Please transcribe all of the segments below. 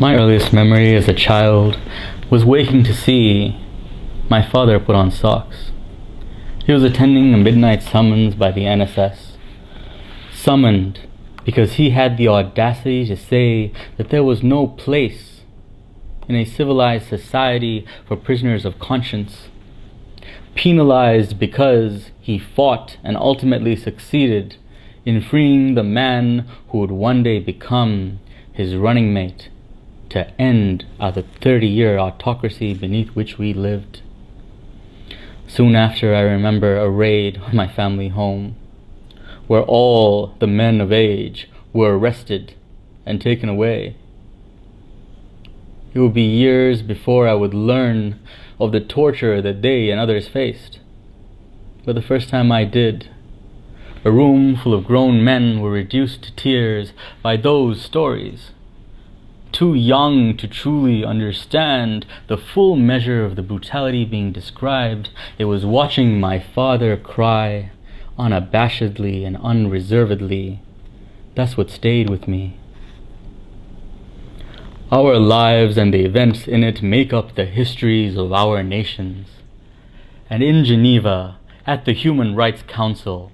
My earliest memory as a child was waking to see my father put on socks. He was attending a midnight summons by the NSS. Summoned because he had the audacity to say that there was no place in a civilized society for prisoners of conscience. Penalized because he fought and ultimately succeeded in freeing the man who would one day become his running mate to end the 30-year autocracy beneath which we lived. Soon after, I remember a raid on my family home, where all the men of age were arrested and taken away. It would be years before I would learn of the torture that they and others faced. But the first time I did, a room full of grown men were reduced to tears by those stories. Too young to truly understand the full measure of the brutality being described, it was watching my father cry unabashedly and unreservedly. That's what stayed with me. Our lives and the events in it make up the histories of our nations. And in Geneva, at the Human Rights Council,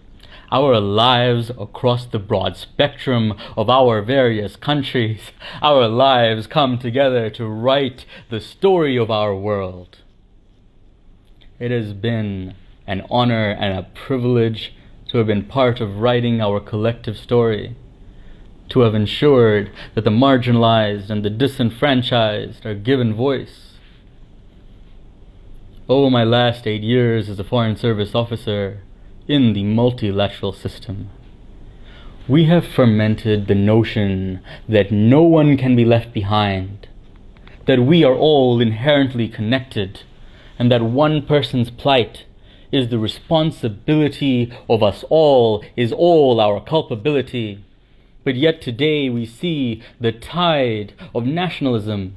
our lives across the broad spectrum of our various countries, our lives come together to write the story of our world. It has been an honor and a privilege to have been part of writing our collective story, to have ensured that the marginalized and the disenfranchised are given voice. Over my last 8 years as a Foreign Service officer in the multilateral system, we have fermented the notion that no one can be left behind, that we are all inherently connected, and that one person's plight is the responsibility of us all, is all our culpability. But yet today we see the tide of nationalism,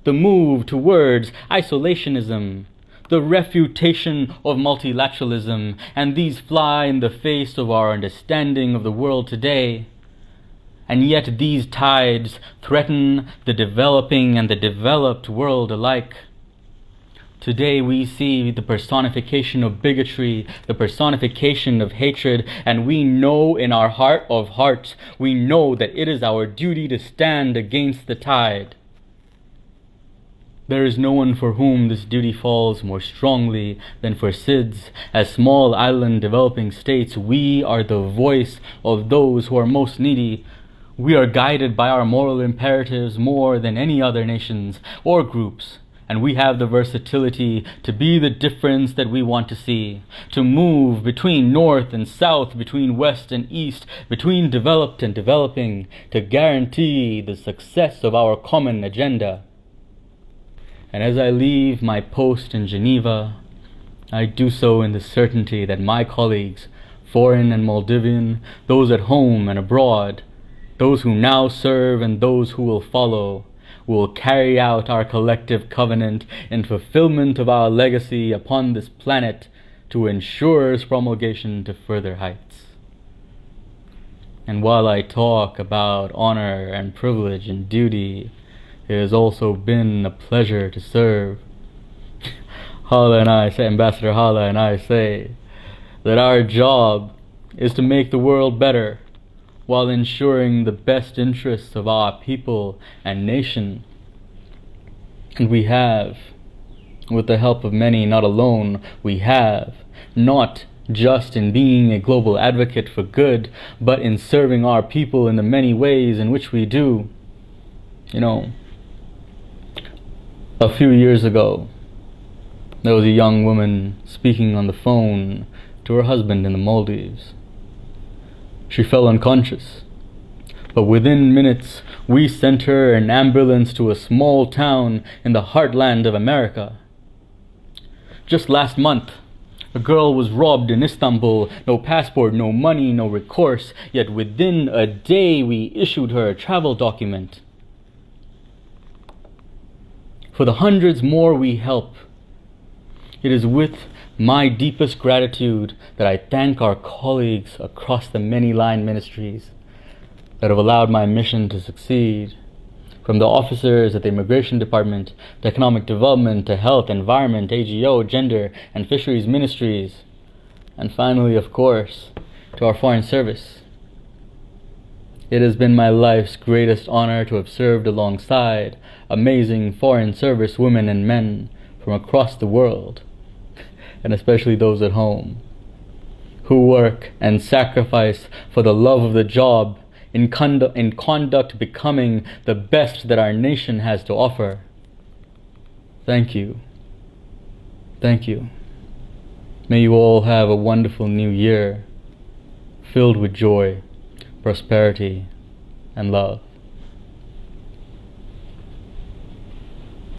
the move towards isolationism, the refutation of multilateralism, and these fly in the face of our understanding of the world today. And yet these tides threaten the developing and the developed world alike. Today we see the personification of bigotry, the personification of hatred, and we know in our heart of hearts, we know that it is our duty to stand against the tide. There is no one for whom this duty falls more strongly than for SIDS. As small island developing states, we are the voice of those who are most needy. We are guided by our moral imperatives more than any other nations or groups. And we have the versatility to be the difference that we want to see, to move between north and south, between west and east, between developed and developing, to guarantee the success of our common agenda. And as I leave my post in Geneva, I do so in the certainty that my colleagues, foreign and Maldivian, those at home and abroad, those who now serve and those who will follow, will carry out our collective covenant in fulfillment of our legacy upon this planet to ensure its promulgation to further heights. And while I talk about honor and privilege and duty, it has also been a pleasure to serve. Ambassador Hala and I say that our job is to make the world better while ensuring the best interests of our people and nation. And we have, with the help of many, not alone, we have, not just in being a global advocate for good, but in serving our people in the many ways in which we do. A few years ago, there was a young woman speaking on the phone to her husband in the Maldives. She fell unconscious, but within minutes we sent her an ambulance to a small town in the heartland of America. Just last month, a girl was robbed in Istanbul, no passport, no money, no recourse, yet within a day we issued her a travel document. For the hundreds more we help, it is with my deepest gratitude that I thank our colleagues across the many line ministries that have allowed my mission to succeed. from the officers at the Immigration Department, to Economic Development, to Health, Environment, AGO, Gender, and Fisheries Ministries, and finally, of course, to our Foreign Service. It has been my life's greatest honor to have served alongside amazing Foreign Service women and men from across the world, and especially those at home, who work and sacrifice for the love of the job, in conduct becoming the best that our nation has to offer. Thank you. Thank you. May you all have a wonderful new year, filled with joy, prosperity, and love.